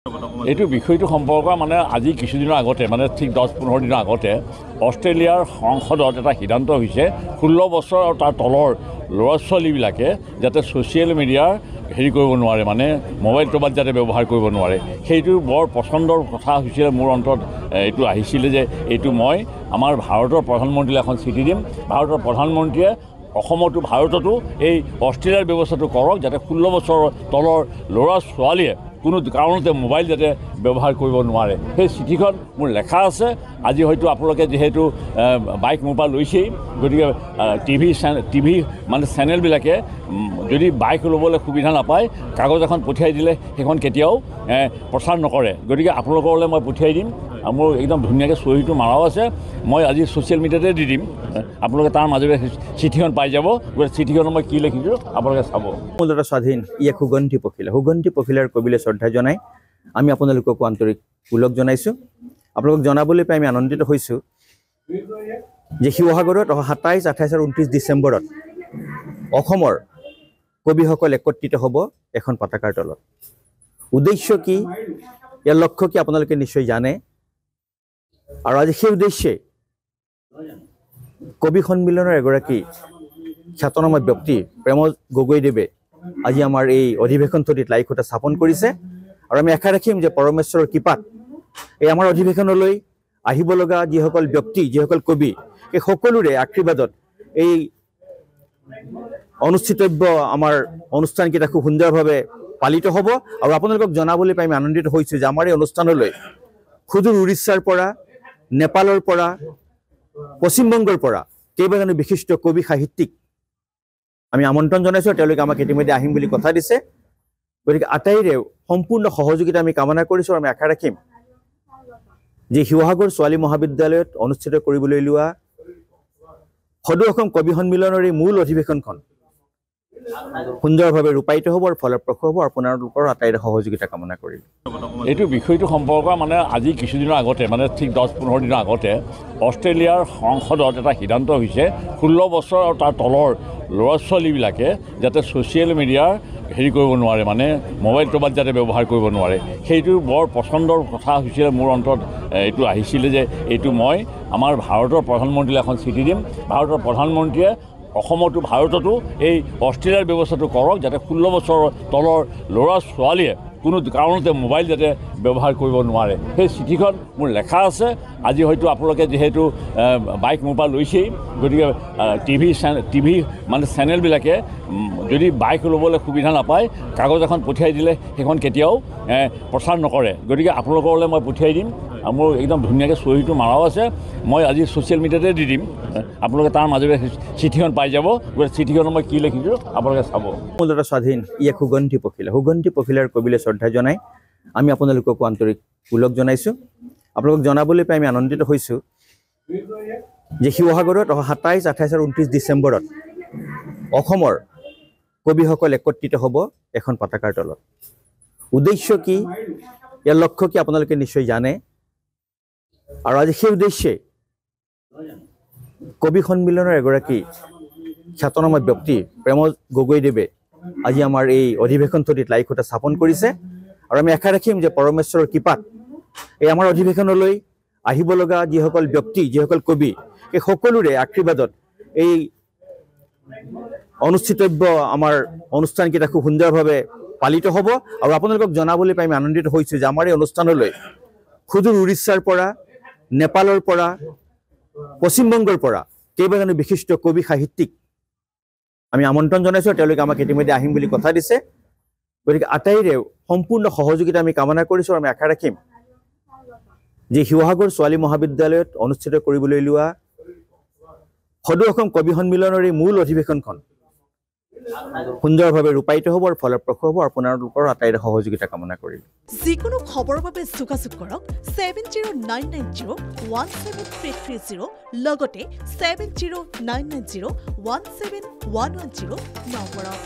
এইটো বিষয়টো সম্পৰ্ক মানে আজি কিছুদিনৰ আগতে মানে ঠিক 10-15 দিনৰ আগতে অষ্ট্ৰেলিয়াৰ সংসদত এটা সিদ্ধান্ত হৈছে 16 বছৰ আৰু তাৰ তলৰ ল'ৰা ছোৱালীবিলাকে যাতে ছ'চিয়েল মিডিয়াৰ হেৰি কৰিব নোৱাৰে মানে মোবাইল টোবাইল যাতে ব্যৱহাৰ কৰিব নোৱাৰে সেইটো বৰ পচন্দৰ কথা হৈছিলে মোৰ অন্তৰত এইটো আহিছিলে যে এইটো মই আমাৰ ভাৰতৰ প্ৰধানমন্ত্ৰীলৈ এখন চিঠি দিম ভাৰতৰ প্ৰধানমন্ত্ৰীয়ে অসমতো ভাৰততো এই অষ্ট্ৰেলিয়াৰ ব্যৱস্থাটো কৰক যাতে 16 বছৰৰ তলৰ ল'ৰা ছোৱালীয়ে কোনো কাৰণতে মোবাইল যাতে ব্যৱহাৰ কৰিব নোৱাৰে সেই চিঠিখন মোৰ লেখা আছে আজি হয়তো আপোনালোকে যেহেতু বাইক মোৰ পৰা লৈছেই গতিকে টিভি মানে চেনেলবিলাকে যদি বাইক ল'বলৈ সুবিধা নাপায় কাগজ এখন পঠিয়াই দিলে সেইখন কেতিয়াও প্ৰচাৰ নকৰে গতিকে আপোনালোকলৈ মই পঠিয়াই দিম মোৰ একদম ধুনীয়াকৈ চহীটো মাৰাও আছে মই আজি ছ'চিয়েল মিডিয়াতে দি দিম আপোনালোকে তাৰ মাজেৰে চিঠিখন পাই যাব গতিকে চিঠিখনত মই কি লিখিছোঁ আপোনালোকে চাব মূলতঃ স্বাধীন ইয়ে সুগন্ধি পখিলাৰ কবিলে শ্ৰদ্ধা জনাই আমি আপোনালোককো আন্তৰিক ওলগ জনাইছোঁ আপোনালোকক জনাবলৈ পাই আমি আনন্দিত হৈছোঁ যে শিৱসাগৰত 27, 28 আৰু 29 ডিচেম্বৰত অসমৰ কবিসকল একত্ৰিত হ'ব এখন পতাকাৰ তলত উদ্দেশ্য কি ইয়াৰ লক্ষ্য কি আপোনালোকে নিশ্চয় জানে আৰু আজি সেই উদ্দেশ্যে কবি সন্মিলনৰ এগৰাকী খ্যাতনামা ব্যক্তি প্ৰেমজ গগৈদেৱে আজি আমাৰ এই অধিৱেশনথলীত লাইখুটা স্থাপন কৰিছে আৰু আমি আশা ৰাখিম যে পৰমেশ্বৰৰ কৃপাত এই আমাৰ অধিৱেশনলৈ আহিব লগা যিসকল ব্যক্তি যিসকল কবি এই সকলোৰে আশীৰ্বাদত এই অনুষ্ঠিতব্য আমাৰ অনুষ্ঠানকেইটা খুব সুন্দৰভাৱে পালিত হ'ব আৰু আপোনালোকক জনাবলৈ পাই আমি আনন্দিত হৈছোঁ যে আমাৰ এই অনুষ্ঠানলৈ সুদূৰ উৰিষ্যাৰ পৰা নেপালৰ পৰা পশ্চিমবংগৰ পৰা কেইবাজনো বিশিষ্ট কবি সাহিত্যিক আমি আমন্ত্ৰণ জনাইছোঁ তেওঁলোকে আমাক ইতিমধ্যে আহিম বুলি কথা দিছে গতিকে আটাইৰে সম্পূৰ্ণ সহযোগিতা আমি কামনা কৰিছোঁ আৰু আমি আশা ৰাখিম যে শিৱসাগৰ ছোৱালী মহাবিদ্যালয়ত অনুষ্ঠিত কৰিবলৈ লোৱা সদৌ অসম কবি সন্মিলনৰ এই মূল অধিৱেশনখন সুন্দৰভাৱে ৰূপায়িত হ'ব আৰু ফলপ্ৰসূ হ'ব আপোনালোকৰ আটাইৰে সহযোগিতা কামনা কৰিলোঁ এইটো বিষয়টো সম্পৰ্ক মানে আজি কিছুদিনৰ আগতে মানে ঠিক 10-15 দিনৰ আগতে অষ্ট্ৰেলিয়াৰ সংসদত এটা সিদ্ধান্ত হৈছে 16 বছৰ আৰু তাৰ তলৰ ল'ৰা ছোৱালীবিলাকে যাতে ছ'চিয়েল মিডিয়াৰ হেৰি কৰিব নোৱাৰে মানে মোবাইল টোবাইল যাতে ব্যৱহাৰ কৰিব নোৱাৰে সেইটো বৰ পচন্দৰ কথা হৈছিলে মোৰ অন্তৰত এইটো আহিছিলে যে এইটো মই আমাৰ ভাৰতৰ প্ৰধানমন্ত্ৰীলৈ এখন চিঠি দিম ভাৰতৰ প্ৰধানমন্ত্ৰীয়ে অসমতো ভাৰততো এই অষ্ট্ৰেলিয়াৰ ব্যৱস্থাটো কৰক যাতে 16 বছৰৰ তলৰ ল'ৰা ছোৱালীয়ে কোনো কাৰণতে মোবাইল যাতে ব্যৱহাৰ কৰিব নোৱাৰে সেই চিঠিখন মোৰ লেখা আছে আজি হয়তো আপোনালোকে যেহেতু বাইক মোৰ পৰা লৈছেই গতিকে টিভি মানে চেনেলবিলাকে যদি বাইক ল'বলৈ সুবিধা নাপায় কাগজ এখন পঠিয়াই দিলে সেইখন কেতিয়াও প্ৰচাৰ নকৰে গতিকে আপোনালোকলৈ মই পঠিয়াই দিম মোৰ একদম ধুনীয়াকৈ চহীটো মাৰাও আছে মই আজি ছ'চিয়েল মিডিয়াতে দি দিম আপোনালোকে তাৰ মাজেৰে চিঠিখন পাই যাব গতিকে চিঠিখনত মই কি লিখিছোঁ আপোনালোকে চাব মূলতঃ স্বাধীন ইয়ে সুগন্ধি পখিলাৰ কবিলে শ্ৰদ্ধা জনাই আমি আপোনালোককো আন্তৰিক ওলগ জনাইছোঁ আপোনালোকক জনাবলৈ পাই আমি আনন্দিত হৈছোঁ যে শিৱসাগৰত 27, 28 আৰু 29 ডিচেম্বৰত অসমৰ কবিসকল একত্ৰিত হ'ব এখন পতাকাৰ তলত উদ্দেশ্য কি ইয়াৰ লক্ষ্য কি আপোনালোকে নিশ্চয় জানে আৰু আজি সেই উদ্দেশ্যে কবি সন্মিলনৰ এগৰাকী খ্যাতনামা ব্যক্তি প্ৰেমজ গগৈদেৱে আজি আমাৰ এই অধিৱেশনথলীত লাইখুটা স্থাপন কৰিছে আৰু আমি আশা ৰাখিম যে পৰমেশ্বৰৰ কৃপাত এই আমাৰ অধিৱেশনলৈ আহিব লগা যিসকল ব্যক্তি যিসকল কবি এই সকলোৰে আশীৰ্বাদত এই অনুষ্ঠিতব্য আমাৰ অনুষ্ঠানকেইটা খুব সুন্দৰভাৱে পালিত হ'ব আৰু আপোনালোকক জনাবলৈ পাই আমি আনন্দিত হৈছোঁ যে আমাৰ এই অনুষ্ঠানলৈ সুদূৰ উৰিষ্যাৰ পৰা নেপালৰ পৰা পশ্চিমবংগৰ পৰা কেইবাজনো বিশিষ্ট কবি সাহিত্যিক আমি আমন্ত্ৰণ জনাইছোঁ তেওঁলোকে আমাক ইতিমধ্যে আহিম বুলি কথা দিছে গতিকে আটাইৰে সম্পূৰ্ণ সহযোগিতা আমি কামনা কৰিছোঁ আৰু আমি আশা ৰাখিম যে শিৱসাগৰ ছোৱালী মহাবিদ্যালয়ত অনুষ্ঠিত কৰিবলৈ লোৱা সদৌ অসম কবি সন্মিলনৰ এই মূল অধিৱেশনখন সুন্দৰভাৱে ৰূপায়িত হ'ব আৰু ফলপ্ৰসূ হ'ব আপোনালোকৰ আটাইৰে সহযোগিতা কামনা কৰিলোঁ যিকোনো খবৰৰ বাবে যোগাযোগ কৰক 7099017330 লগতে 7099017110 নম্বৰত